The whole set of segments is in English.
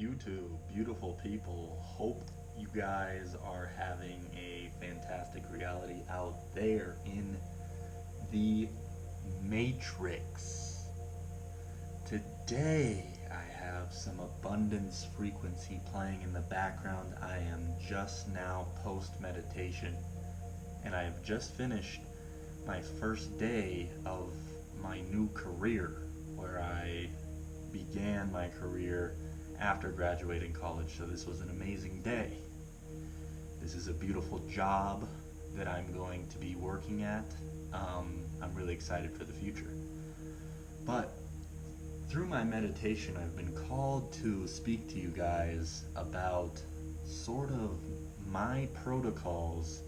YouTube, beautiful people. Hope you guys are having a fantastic reality out there in the Matrix. Today, I have some abundance frequency playing in the background. I am just now post meditation, and I have just finished my first day of my new career, where I began my career after graduating college. So this was an amazing day. This is a beautiful job that I'm going to be working at. I'm really excited for the future. But through my meditation, I've been called to speak to you guys about sort of my protocols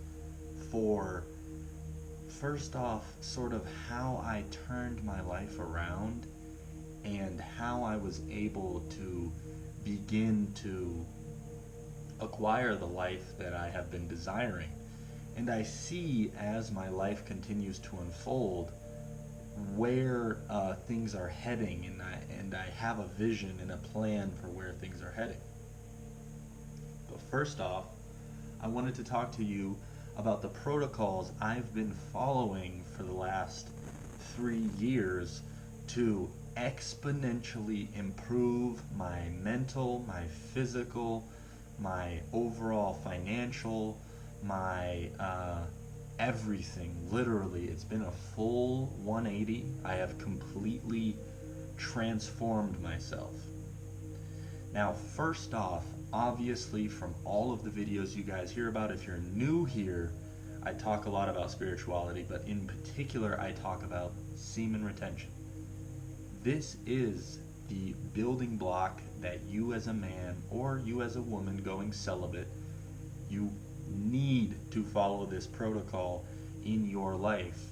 for, first off, sort of how I turned my life around and how I was able to begin to acquire the life that I have been desiring. And I see, as my life continues to unfold, where things are heading, and I have a vision and a plan for where things are heading. But first off, I wanted to talk to you about the protocols I've been following for the last 3 years to exponentially improve my mental, my physical, my overall financial, my everything. Literally, it's been a full 180. I have completely transformed myself. Now, first off, obviously, from all of the videos you guys hear about, if you're new here, I talk a lot about spirituality, but in particular, I talk about semen retention. This is the building block that you as a man or you as a woman going celibate, you need to follow this protocol in your life.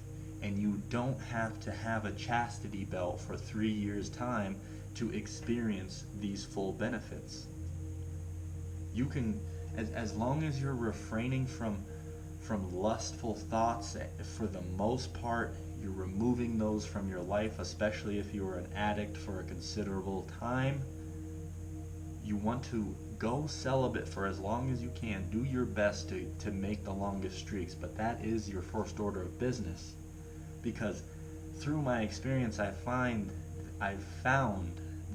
And you don't have to have a chastity belt for 3 years' time to experience these full benefits. You can, as long as you're refraining from lustful thoughts, for the most part, you're removing those from your life, especially if you were an addict for a considerable time. You want to go celibate for as long as you can. Do your best to make the longest streaks, but that is your first order of business. Because through my experience, I've found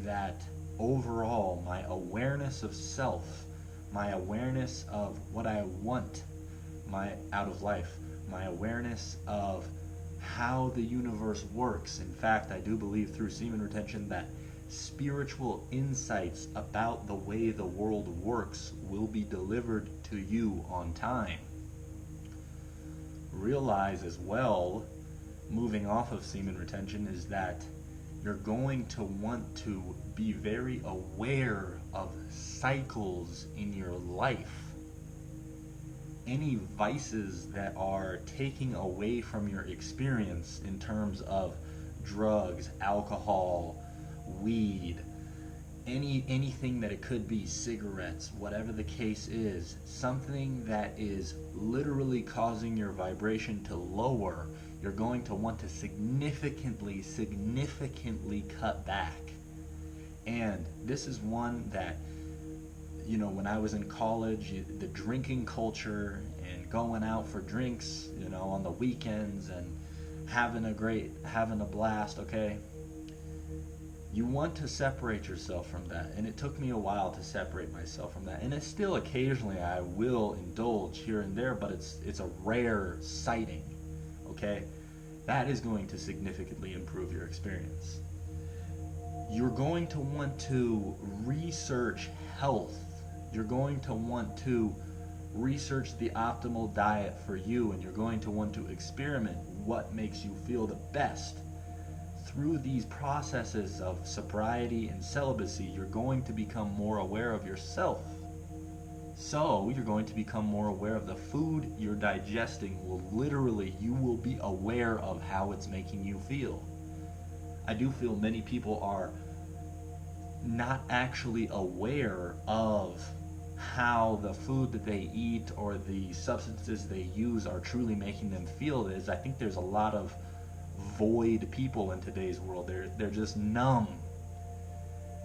that overall, my awareness of self, my awareness of what I want out of life, my awareness of how the universe works. In fact, I do believe through semen retention that spiritual insights about the way the world works will be delivered to you on time. Realize as well, moving off of semen retention, is that you're going to want to be very aware of cycles in your life. Any vices that are taking away from your experience in terms of drugs, alcohol, weed, anything that it could be, cigarettes, whatever the case is, something that is literally causing your vibration to lower, you're going to want to significantly cut back. And this is one that, when I was in college, the drinking culture and going out for drinks, on the weekends and having a blast, okay? You want to separate yourself from that. And it took me a while to separate myself from that. And it's still occasionally I will indulge here and there, but it's a rare sighting, okay? That is going to significantly improve your experience. You're going to want to research health. You're going to want to research the optimal diet for you, and you're going to want to experiment what makes you feel the best. Through these processes of sobriety and celibacy, you're going to become more aware of yourself. So you're going to become more aware of the food you're digesting. You will be aware of how it's making you feel. I do feel many people are not actually aware of how the food that they eat or the substances they use are truly making them feel. I think there's a lot of void people in today's world. They're just numb.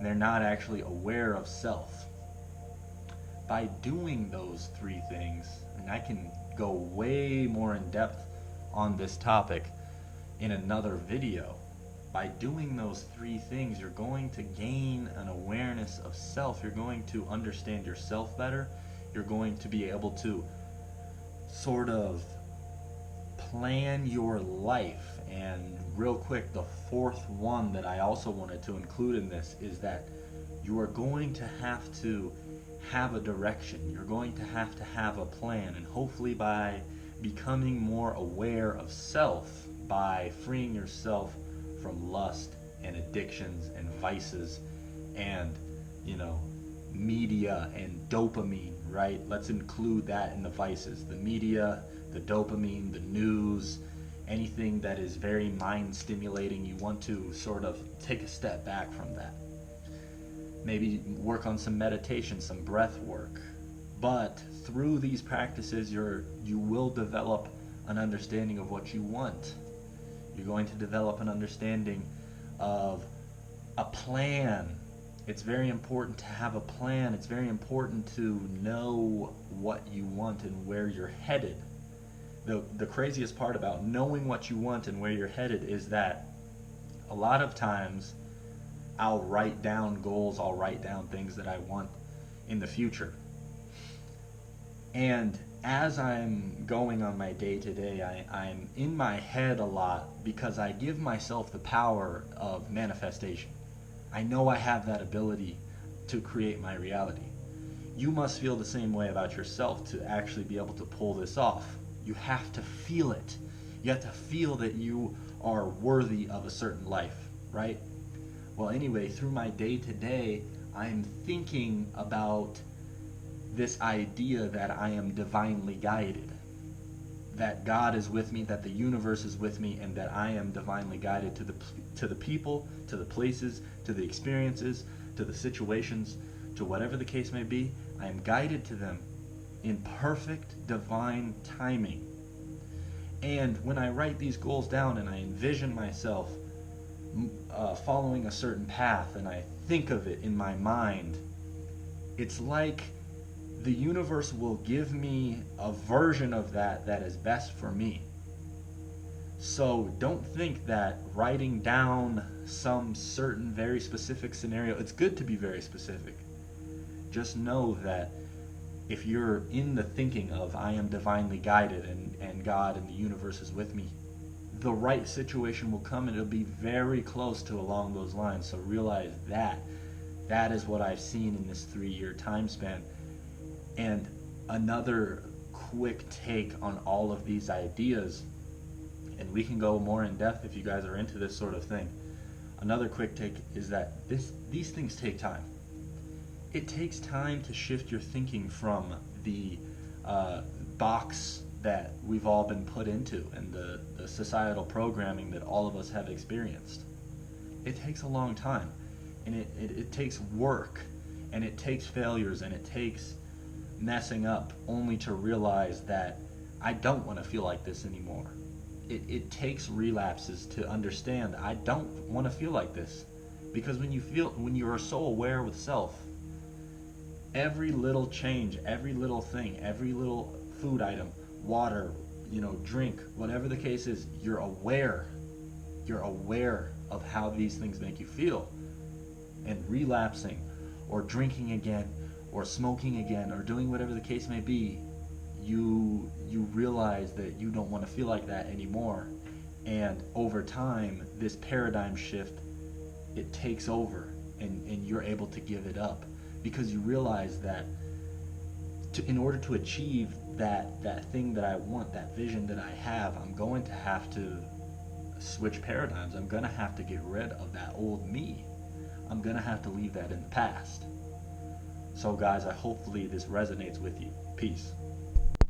and they're not actually aware of self. By doing those three things, and I can go way more in depth on this topic in another video, by doing those three things, you're going to gain an awareness of self. You're going to understand yourself better. You're going to be able to sort of plan your life. And real quick, the fourth one that I also wanted to include in this is that you are going to have a direction. You're going to have a plan, and hopefully by becoming more aware of self, by freeing yourself from lust and addictions and vices and, media and dopamine, right? Let's include that in the vices. The media, the dopamine, the news, anything that is very mind stimulating. You want to sort of take a step back from that. Maybe work on some meditation, some breath work. But through these practices, you will develop an understanding of what you want. You're going to develop an understanding of a plan. It's very important to have a plan. It's very important to know what you want and where you're headed. The craziest part about knowing what you want and where you're headed is that a lot of times I'll write down goals, I'll write down things that I want in the future. And as I'm going on my day-to-day, I'm in my head a lot because I give myself the power of manifestation. I know I have that ability to create my reality. You must feel the same way about yourself to actually be able to pull this off. You have to feel it. You have to feel that you are worthy of a certain life, right? Well, anyway, through my day-to-day, I'm thinking about this idea that I am divinely guided, that God is with me, that the universe is with me, and that I am divinely guided to the people, to the places, to the experiences, to the situations, to whatever the case may be. I am guided to them in perfect divine timing. And when I write these goals down and I envision myself following a certain path and I think of it in my mind, it's like the universe will give me a version of that is best for me. So don't think that writing down some certain very specific scenario, it's good to be very specific. Just know that if you're in the thinking of I am divinely guided and God and the universe is with me, the right situation will come and it'll be very close to along those lines. So realize that is what I've seen in this 3-year time span. And another quick take on all of these ideas, and we can go more in depth if you guys are into this sort of thing. Another quick take is that these things take time. It takes time to shift your thinking from the box that we've all been put into and the societal programming that all of us have experienced. It takes a long time, and it takes work, and it takes failures, and it takes messing up only to realize that I don't want to feel like this anymore. It takes relapses to understand I don't want to feel like this, because when you are so aware with self, every little change, every little thing, every little food item, water, drink, whatever the case is, you're aware of how these things make you feel. And relapsing or drinking again or smoking again or doing whatever the case may be, you realize that you don't want to feel like that anymore. And over time, this paradigm shift, it takes over, and you're able to give it up because you realize that in order to achieve that thing that I want, that vision that I have, I'm going to have to switch paradigms. I'm going to have to get rid of that old me. I'm going to have to leave that in the past. So guys, hopefully this resonates with you. Peace.